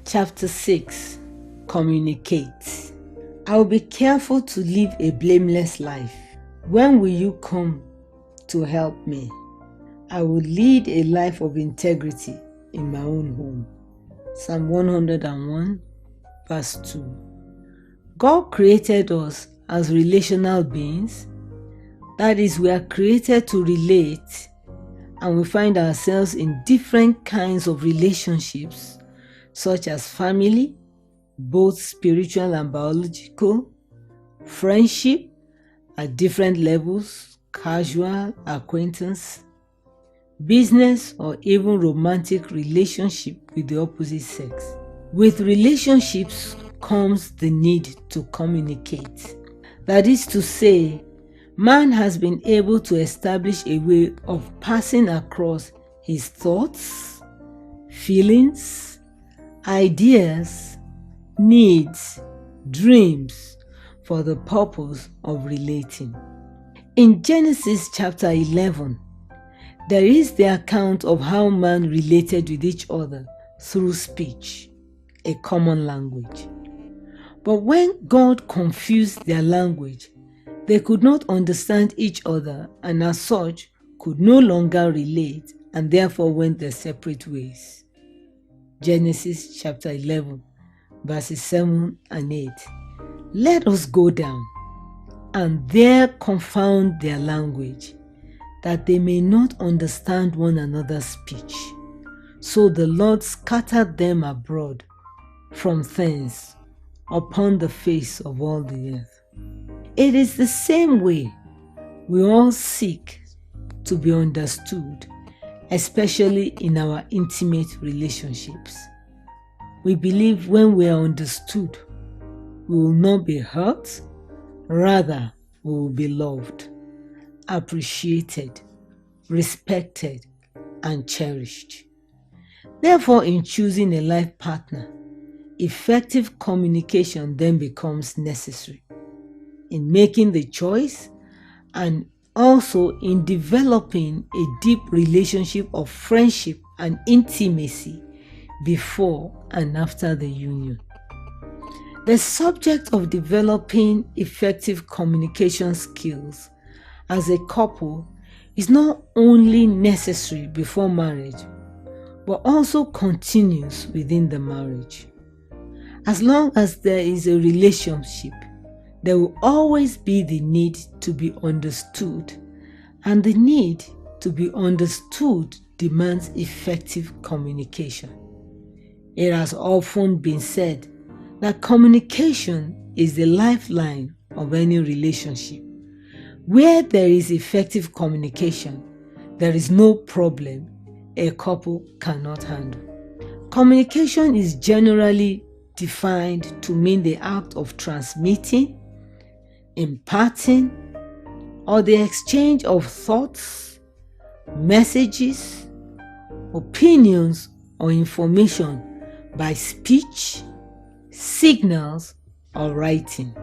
Chapter 6. Communicate. I will be careful to live a blameless life. When will you come to help me? I will lead a life of integrity in my own home. Psalm 101, verse 2. God created us as relational beings. That is, we are created to relate, and we find ourselves in different kinds of relationships, such as family, both spiritual and biological, friendship at different levels, casual acquaintance, business, or even romantic relationship with the opposite sex. With relationships comes the need to communicate. That is to say, man has been able to establish a way of passing across his thoughts, feelings, ideas, needs, dreams for the purpose of relating. In Genesis chapter 11, there is the account of how man related with each other through speech, a common language. But when God confused their language, they could not understand each other, and as such could no longer relate, and therefore went their separate ways. Genesis chapter 11, verses 7 and 8. Let us go down and there confound their language, that they may not understand one another's speech. So the Lord scattered them abroad from thence upon the face of all the earth. It is the same way we all seek to be understood, especially in our intimate relationships. We believe when we are understood, we will not be hurt, rather we will be loved, appreciated, respected, and cherished. Therefore, in choosing a life partner, effective communication then becomes necessary. In making the choice, and also in developing a deep relationship of friendship and intimacy before and after the union. The subject of developing effective communication skills as a couple is not only necessary before marriage, but also continues within the marriage. As long as there is a relationship, there will always be the need to be understood, and the need to be understood demands effective communication. It has often been said that communication is the lifeline of any relationship. Where there is effective communication, there is no problem a couple cannot handle. Communication is generally defined to mean the act of transmitting, imparting, or the exchange of thoughts, messages, opinions, or information by speech, signals, or writing.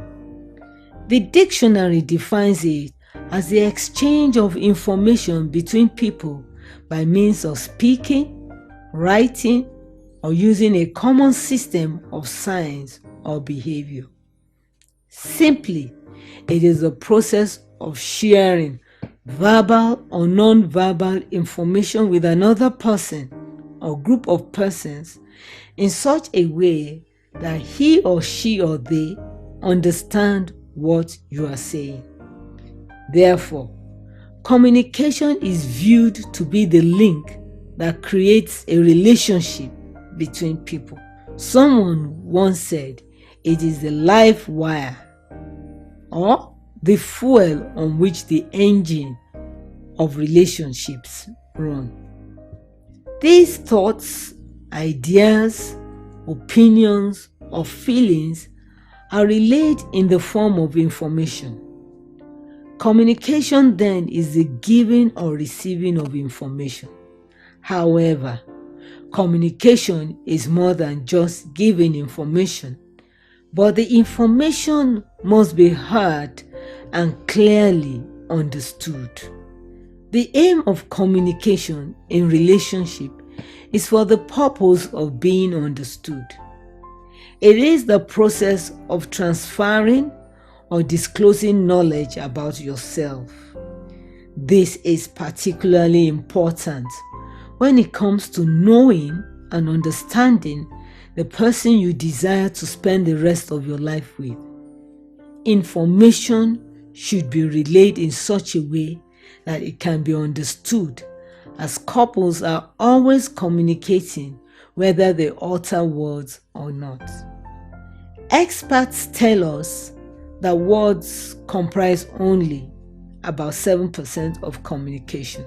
The dictionary defines it as the exchange of information between people by means of speaking, writing, or using a common system of signs or behavior. Simply, it is a process of sharing verbal or non-verbal information with another person or group of persons in such a way that he or she or they understand what you are saying. Therefore, communication is viewed to be the link that creates a relationship between people. Someone once said, it is the life wire or the fuel on which the engine of relationships run. These thoughts, ideas, opinions, or feelings are relayed in the form of information. Communication then is the giving or receiving of information. However, communication is more than just giving information, but the information must be heard and clearly understood. The aim of communication in relationship is for the purpose of being understood. It is the process of transferring or disclosing knowledge about yourself. This is particularly important when it comes to knowing and understanding the person you desire to spend the rest of your life with. Information should be relayed in such a way that it can be understood, as couples are always communicating whether they utter words or not. Experts tell us that words comprise only about 7% of communication.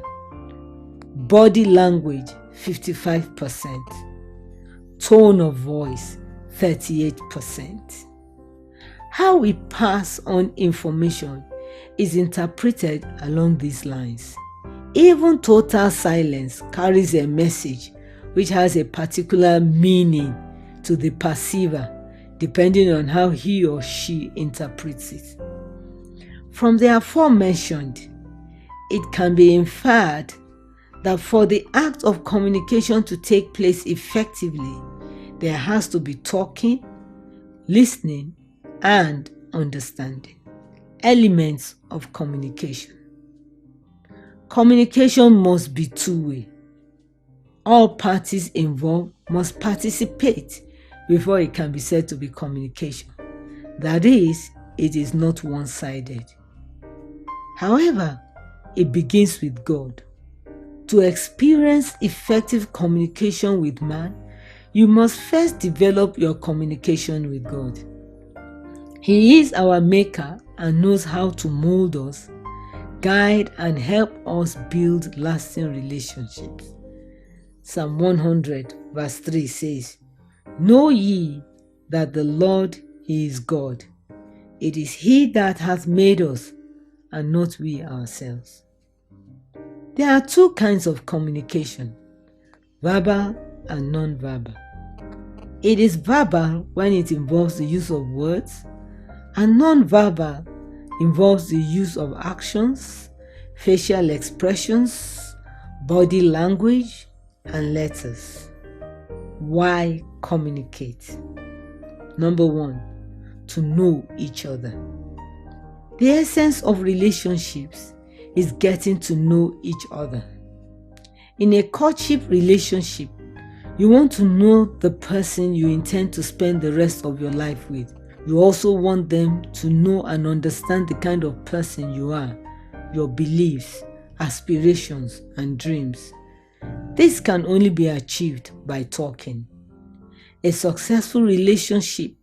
Body language, 55%. Tone of voice, 38%. How we pass on information is interpreted along these lines. Even total silence carries a message which has a particular meaning to the perceiver, depending on how he or she interprets it. From the aforementioned, it can be inferred that for the act of communication to take place effectively, there has to be talking, listening, and understanding. Elements of communication. Communication must be two-way. All parties involved must participate before it can be said to be communication. That is, it is not one-sided. However, it begins with God. To experience effective communication with man, you must first develop your communication with God. He is our maker and knows how to mold us, guide, and help us build lasting relationships. Psalm 100 verse 3 says, "Know ye that the Lord, He is God. It is He that hath made us, and not we ourselves." There are two kinds of communication, verbal and non-verbal. It is verbal when it involves the use of words, and non-verbal involves the use of actions, facial expressions, body language, and letters. Why communicate? Number one, to know each other. The essence of relationships is getting to know each other. In a courtship relationship, you want to know the person you intend to spend the rest of your life with. You also want them to know and understand the kind of person you are, your beliefs, aspirations, and dreams. This can only be achieved by talking. A successful relationship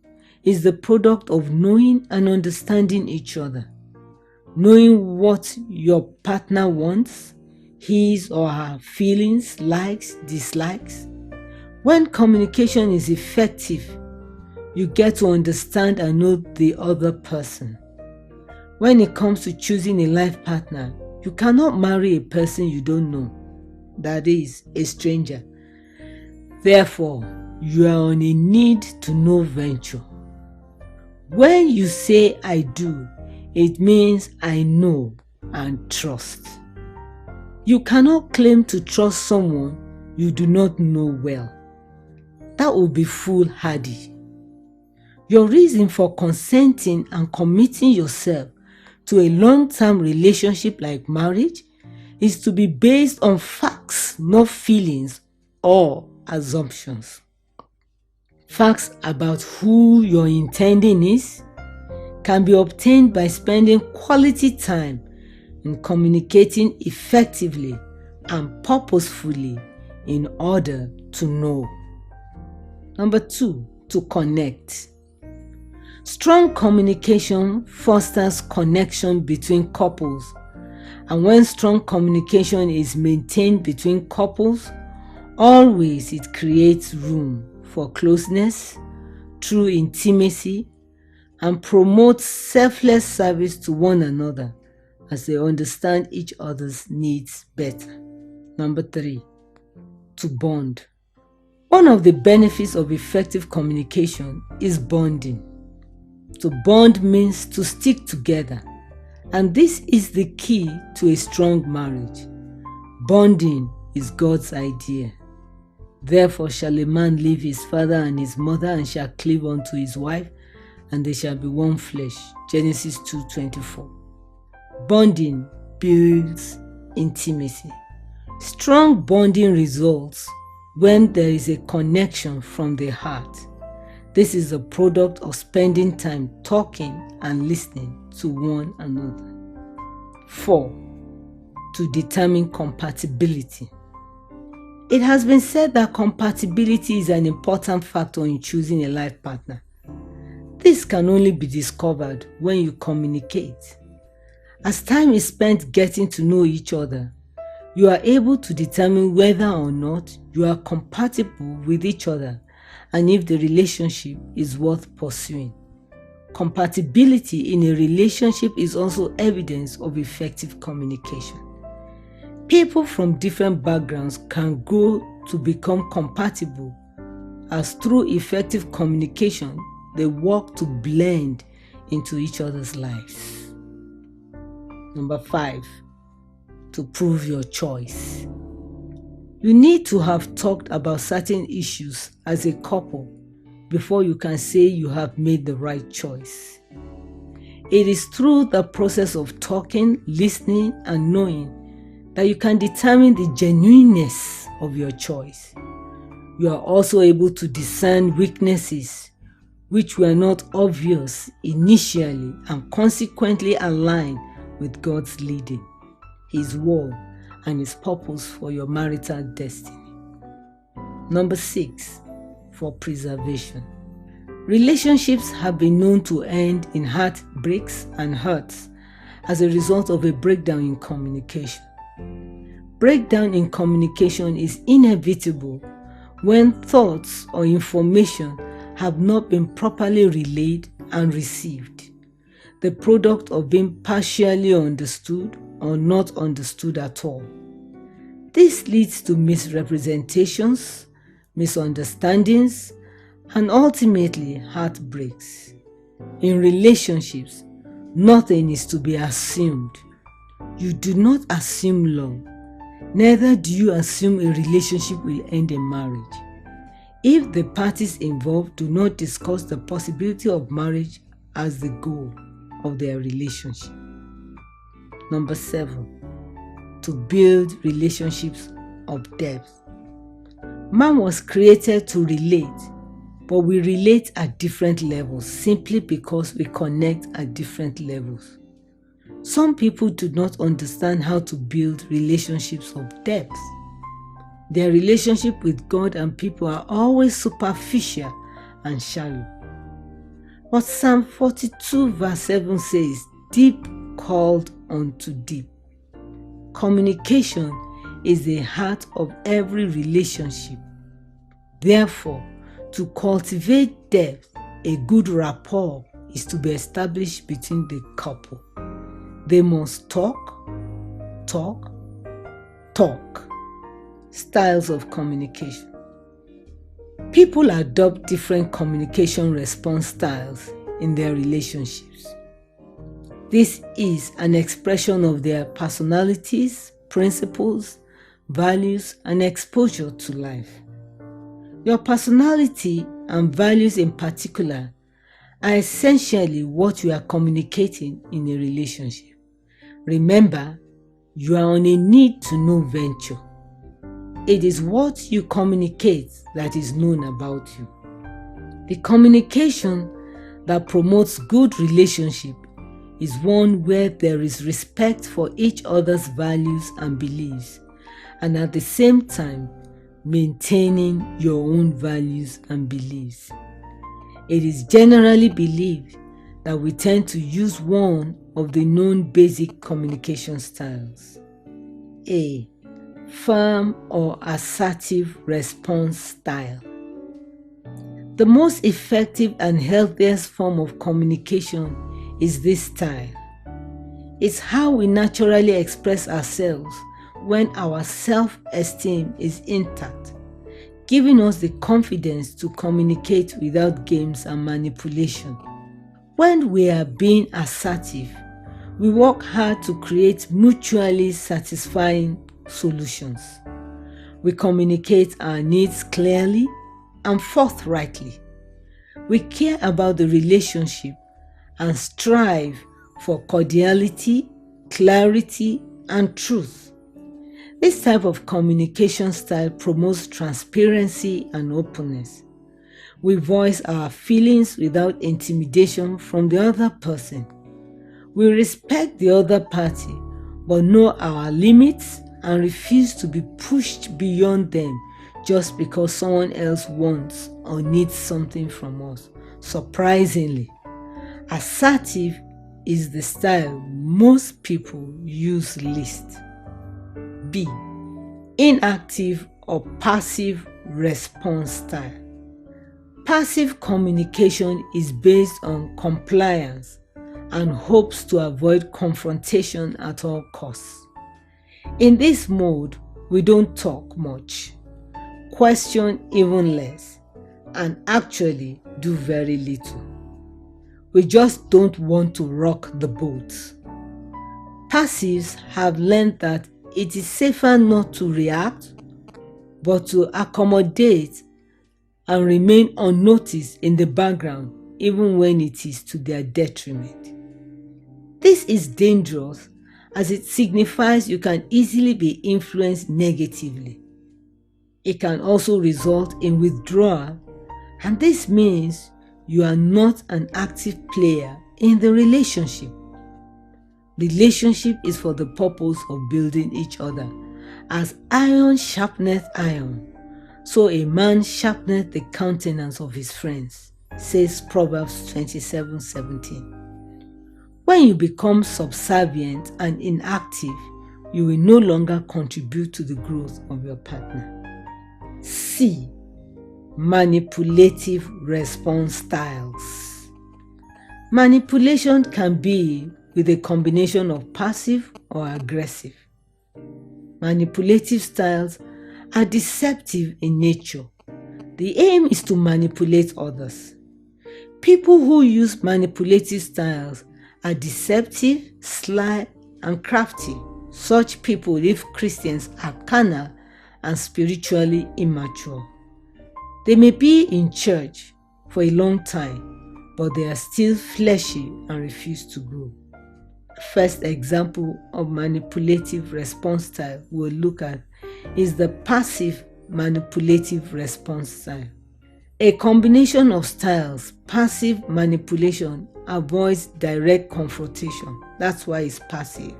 is the product of knowing and understanding each other. Knowing what your partner wants, his or her feelings, likes, dislikes. When communication is effective, you get to understand and know the other person. When it comes to choosing a life partner, you cannot marry a person you don't know, that is, a stranger. Therefore, you are on a need to know venture. When you say "I do," it means I know and trust. You cannot claim to trust someone you do not know well. That would be foolhardy. Your reason for consenting and committing yourself to a long-term relationship like marriage is to be based on facts, not feelings or assumptions. Facts about who your intending is can be obtained by spending quality time in communicating effectively and purposefully in order to know. Number two, to connect. Strong communication fosters connection between couples, and when strong communication is maintained between couples, always it creates room for closeness, true intimacy, and promotes selfless service to one another as they understand each other's needs better. Number three, to bond. One of the benefits of effective communication is bonding. To bond means to stick together, and this is the key to a strong marriage. Bonding is God's idea. Therefore shall a man leave his father and his mother, and shall cleave unto his wife, and they shall be one flesh. Genesis 2:24. Bonding builds intimacy. Strong bonding results when there is a connection from the heart. This is a product of spending time talking and listening to one another. 4. To determine compatibility. It has been said that compatibility is an important factor in choosing a life partner. This can only be discovered when you communicate. As time is spent getting to know each other, you are able to determine whether or not you are compatible with each other and if the relationship is worth pursuing. Compatibility in a relationship is also evidence of effective communication. People from different backgrounds can grow to become compatible as through effective communication they work to blend into each other's lives. Number 5. To prove your choice. You need to have talked about certain issues as a couple before you can say you have made the right choice. It is through the process of talking, listening, and knowing that you can determine the genuineness of your choice. You are also able to discern weaknesses which were not obvious initially and consequently align with God's leading, His word, and His purpose for your marital destiny. Number 6. For preservation. Relationships have been known to end in heartbreaks and hurts as a result of a breakdown in communication. Breakdown in communication is inevitable when thoughts or information have not been properly relayed and received, the product of being partially understood or not understood at all. This leads to misrepresentations, misunderstandings, and ultimately heartbreaks. In relationships, nothing is to be assumed. You do not assume love, neither do you assume a relationship will end in marriage. If the parties involved do not discuss the possibility of marriage as the goal of their relationship. Number 7. To build relationships of depth. Man was created to relate, but we relate at different levels simply because we connect at different levels. Some people do not understand how to build relationships of depth. Their relationship with God and people are always superficial and shallow. But Psalm 42 verse 7 says, "Deep called unto deep." Communication is the heart of every relationship. Therefore, to cultivate depth, a good rapport is to be established between the couple. They must talk, talk, talk. Styles of communication. People adopt different communication response styles in their relationships. This is an expression of their personalities, principles, values, and exposure to life. Your personality and values in particular are essentially what you are communicating in a relationship. Remember, you are on a need-to-know venture. It is what you communicate that is known about you. The communication that promotes good relationship is one where there is respect for each other's values and beliefs, and at the same time maintaining your own values and beliefs. It is generally believed that we tend to use one of the known basic communication styles. A. Firm or assertive response style. The most effective and healthiest form of communication is this style. It's how we naturally express ourselves when our self-esteem is intact, giving us the confidence to communicate without games and manipulation. When we are being assertive, we work hard to create mutually satisfying solutions. We communicate our needs clearly and forthrightly. We care about the relationship and strive for cordiality, clarity, and truth. This type of communication style promotes transparency and openness. We voice our feelings without intimidation from the other person. We respect the other party, but know our limits and refuse to be pushed beyond them just because someone else wants or needs something from us. Surprisingly, assertive is the style most people use least. B. Inactive or passive response style. Passive communication is based on compliance and hopes to avoid confrontation at all costs. In this mode, we don't talk much, question even less, and actually do very little. We just don't want to rock the boat. Passives have learned that it is safer not to react, but to accommodate and remain unnoticed in the background, even when it is to their detriment. This is dangerous as it signifies you can easily be influenced negatively. It can also result in withdrawal, and this means you are not an active player in the relationship. Relationship is for the purpose of building each other. As iron sharpeneth iron, so a man sharpeneth the countenance of his friends, says Proverbs 27:17. When you become subservient and inactive, you will no longer contribute to the growth of your partner. C. Manipulative response styles. Manipulation can be with a combination of passive or aggressive. Manipulative styles are deceptive in nature. The aim is to manipulate others. People who use manipulative styles are deceptive, sly, and crafty. Such people, if Christians, are carnal and spiritually immature. They may be in church for a long time, but they are still fleshy and refuse to grow. First example of manipulative response style we'll look at is the passive manipulative response style. A combination of styles, passive manipulation avoids direct confrontation. That's why it's passive.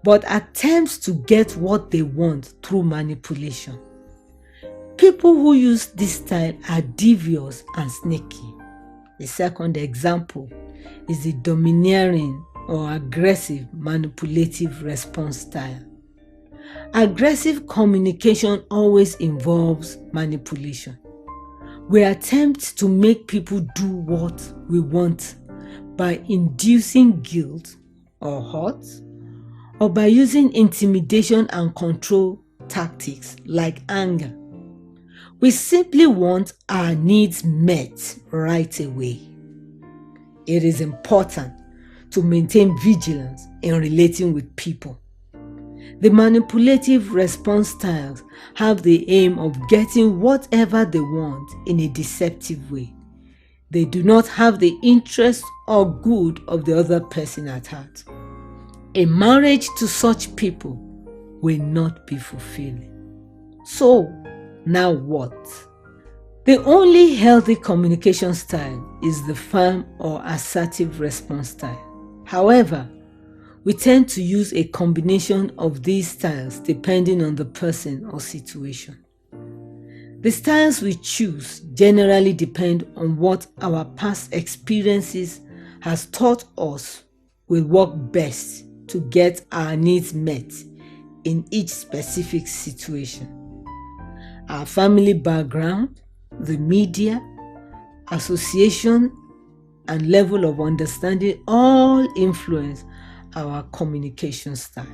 But attempts to get what they want through manipulation. People who use this style are devious and sneaky. The second example is the domineering or aggressive manipulative response style. Aggressive communication always involves manipulation. We attempt to make people do what we want by inducing guilt or hurt, or by using intimidation and control tactics like anger. We simply want our needs met right away. It is important to maintain vigilance in relating with people. The manipulative response styles have the aim of getting whatever they want in a deceptive way. They do not have the interest or good of the other person at heart. A marriage to such people will not be fulfilling. So, now what? The only healthy communication style is the firm or assertive response style. However, we tend to use a combination of these styles depending on the person or situation. The styles we choose generally depend on what our past experiences has taught us will work best to get our needs met in each specific situation. Our family background, the media, association, and level of understanding all influence our communication style.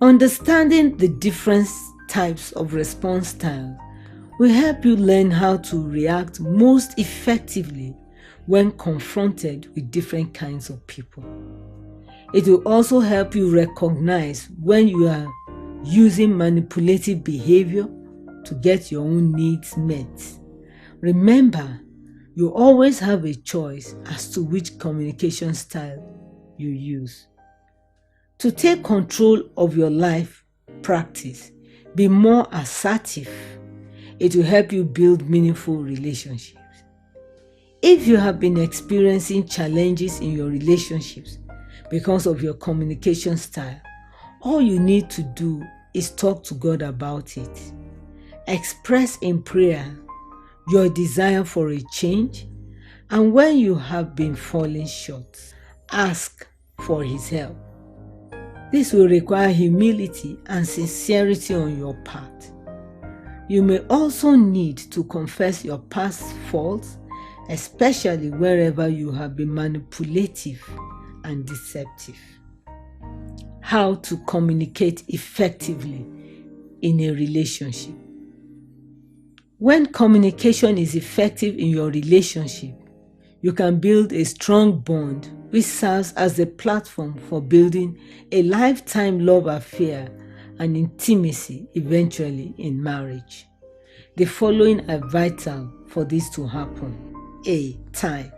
Understanding the different types of response styles will help you learn how to react most effectively when confronted with different kinds of people. It will also help you recognize when you are using manipulative behavior to get your own needs met. Remember, you always have a choice as to which communication style you use. To take control of your life, practice, be more assertive. It will help you build meaningful relationships. If you have been experiencing challenges in your relationships because of your communication style, all you need to do is talk to God about it. Express in prayer your desire for a change, and when you have been falling short, ask for His help. This will require humility and sincerity on your part. You may also need to confess your past faults, especially wherever you have been manipulative and deceptive. How to communicate effectively in a relationship. When communication is effective in your relationship, you can build a strong bond which serves as a platform for building a lifetime love affair and intimacy eventually in marriage. The following are vital for this to happen. A. Time.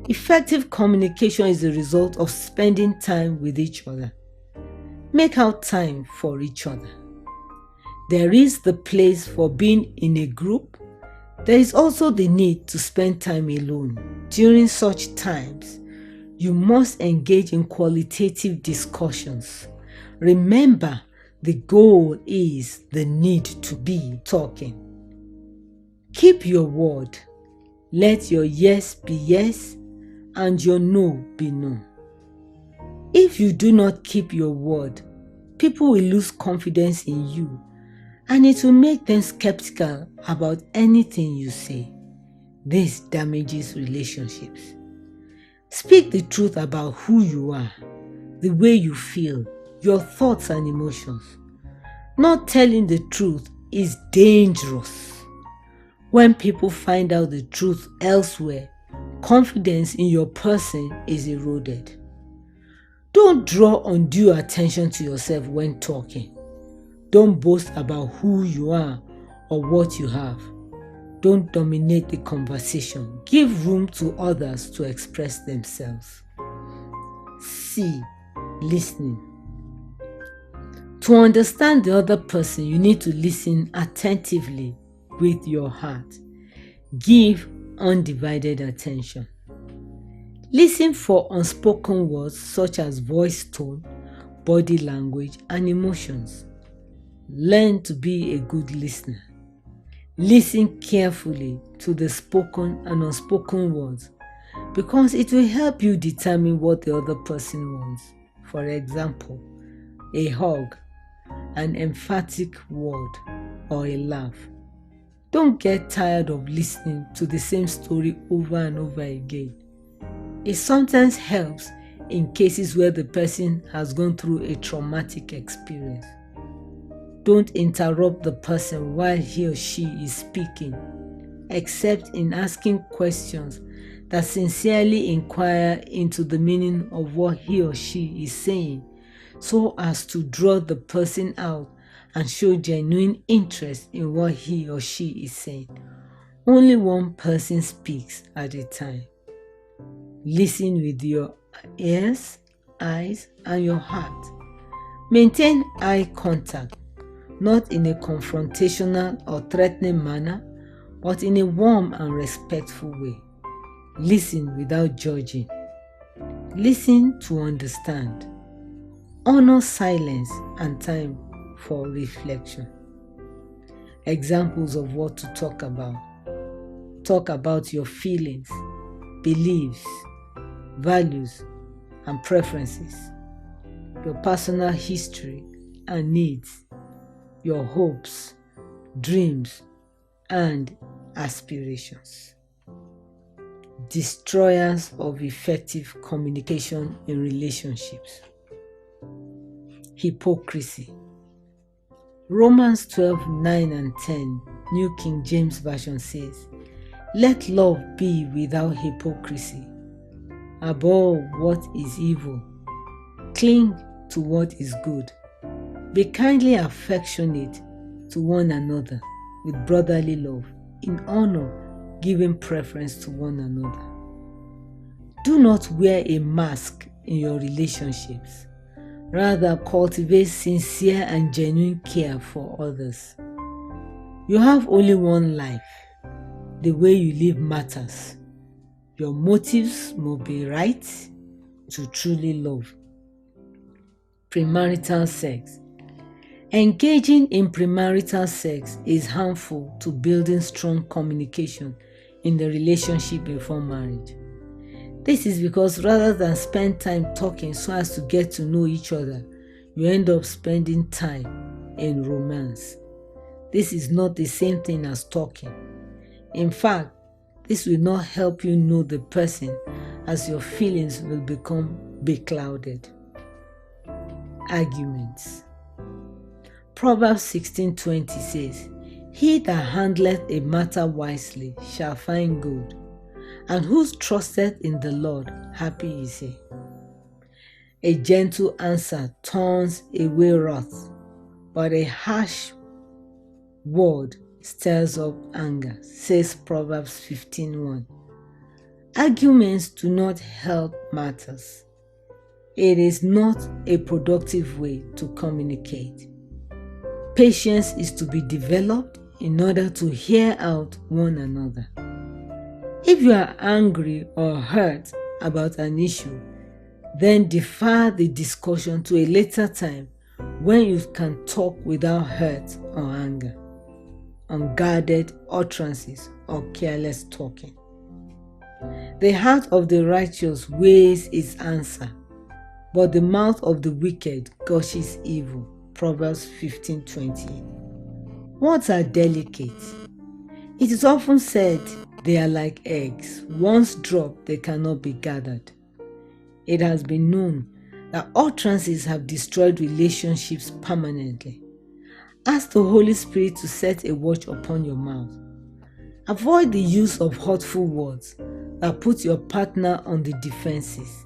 Effective communication is the result of spending time with each other. Make out time for each other. There is the place for being in a group. There is also the need to spend time alone. During such times, you must engage in qualitative discussions. Remember, the goal is the need to be talking. Keep your word. Let your yes be yes and your no be no. If you do not keep your word, people will lose confidence in you, and it will make them skeptical about anything you say. This damages relationships. Speak the truth about who you are, the way you feel, your thoughts and emotions. Not telling the truth is dangerous. When people find out the truth elsewhere, confidence in your person is eroded. Don't draw undue attention to yourself when talking. Don't boast about who you are or what you have. Don't dominate the conversation. Give room to others to express themselves. C. Listening. To understand the other person, you need to listen attentively with your heart. Give undivided attention. Listen for unspoken words such as voice tone, body language, and emotions. Learn to be a good listener. Listen carefully to the spoken and unspoken words because it will help you determine what the other person wants. For example, a hug, an emphatic word, or a laugh. Don't get tired of listening to the same story over and over again. It sometimes helps in cases where the person has gone through a traumatic experience. Don't interrupt the person while he or she is speaking, except in asking questions that sincerely inquire into the meaning of what he or she is saying, so as to draw the person out and show genuine interest in what he or she is saying. Only one person speaks at a time. Listen with your ears, eyes, and your heart. Maintain eye contact, not in a confrontational or threatening manner, but in a warm and respectful way. Listen without judging. Listen to understand. Honor silence and time for reflection. Examples of what to talk about. Talk about your feelings, beliefs, values, and preferences, your personal history and needs, your hopes, dreams, and aspirations. Destroyers of effective communication in relationships. Hypocrisy. Romans 12:9 and 10, New King James Version says, "Let love be without hypocrisy. Abhor what is evil. Cling to what is good. Be kindly affectionate to one another with brotherly love, in honor, giving preference to one another. Do not wear a mask in your relationships. Rather, cultivate sincere and genuine care for others. You have only one life. The way you live matters. Your motives must be right to truly love. Premarital sex. Engaging in premarital sex is harmful to building strong communication in the relationship before marriage. This is because rather than spend time talking so as to get to know each other, you end up spending time in romance. This is not the same thing as talking. In fact, this will not help you know the person, as your feelings will become beclouded. Arguments. Proverbs 16:20 says, "He that handleth a matter wisely shall find good, and who trusteth in the Lord, happy is he." A gentle answer turns away wrath, but a harsh word stirs up anger, says Proverbs 15:1. Arguments do not help matters. It is not a productive way to communicate. Patience is to be developed in order to hear out one another. If you are angry or hurt about an issue, then defer the discussion to a later time when you can talk without hurt or anger, unguarded utterances, or careless talking. The heart of the righteous weighs its answer, but the mouth of the wicked gushes evil. Proverbs 15:20. Words are delicate. It is often said they are like eggs. Once dropped, they cannot be gathered. It has been known that utterances have destroyed relationships permanently. Ask the Holy Spirit to set a watch upon your mouth. Avoid the use of hurtful words that put your partner on the defenses.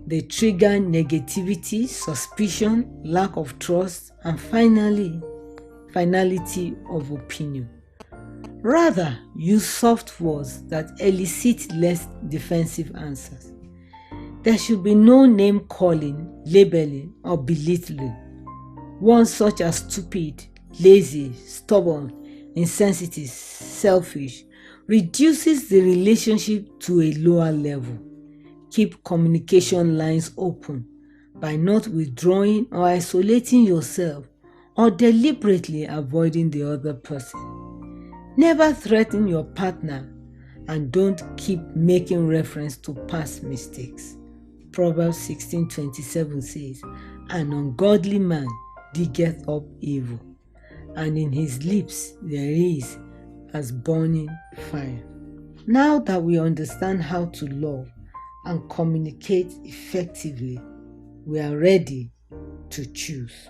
They trigger negativity, suspicion, lack of trust, and finality of opinion. Rather, use soft words that elicit less defensive answers. There should be no name calling, labeling, or belittling. Words such as stupid, lazy, stubborn, insensitive, selfish reduces the relationship to a lower level. Keep communication lines open by not withdrawing or isolating yourself or deliberately avoiding the other person. Never threaten your partner, and don't keep making reference to past mistakes. Proverbs 16:27 says, "An ungodly man diggeth up evil, and in his lips there is as burning fire." Now that we understand how to love and communicate effectively, we are ready to choose.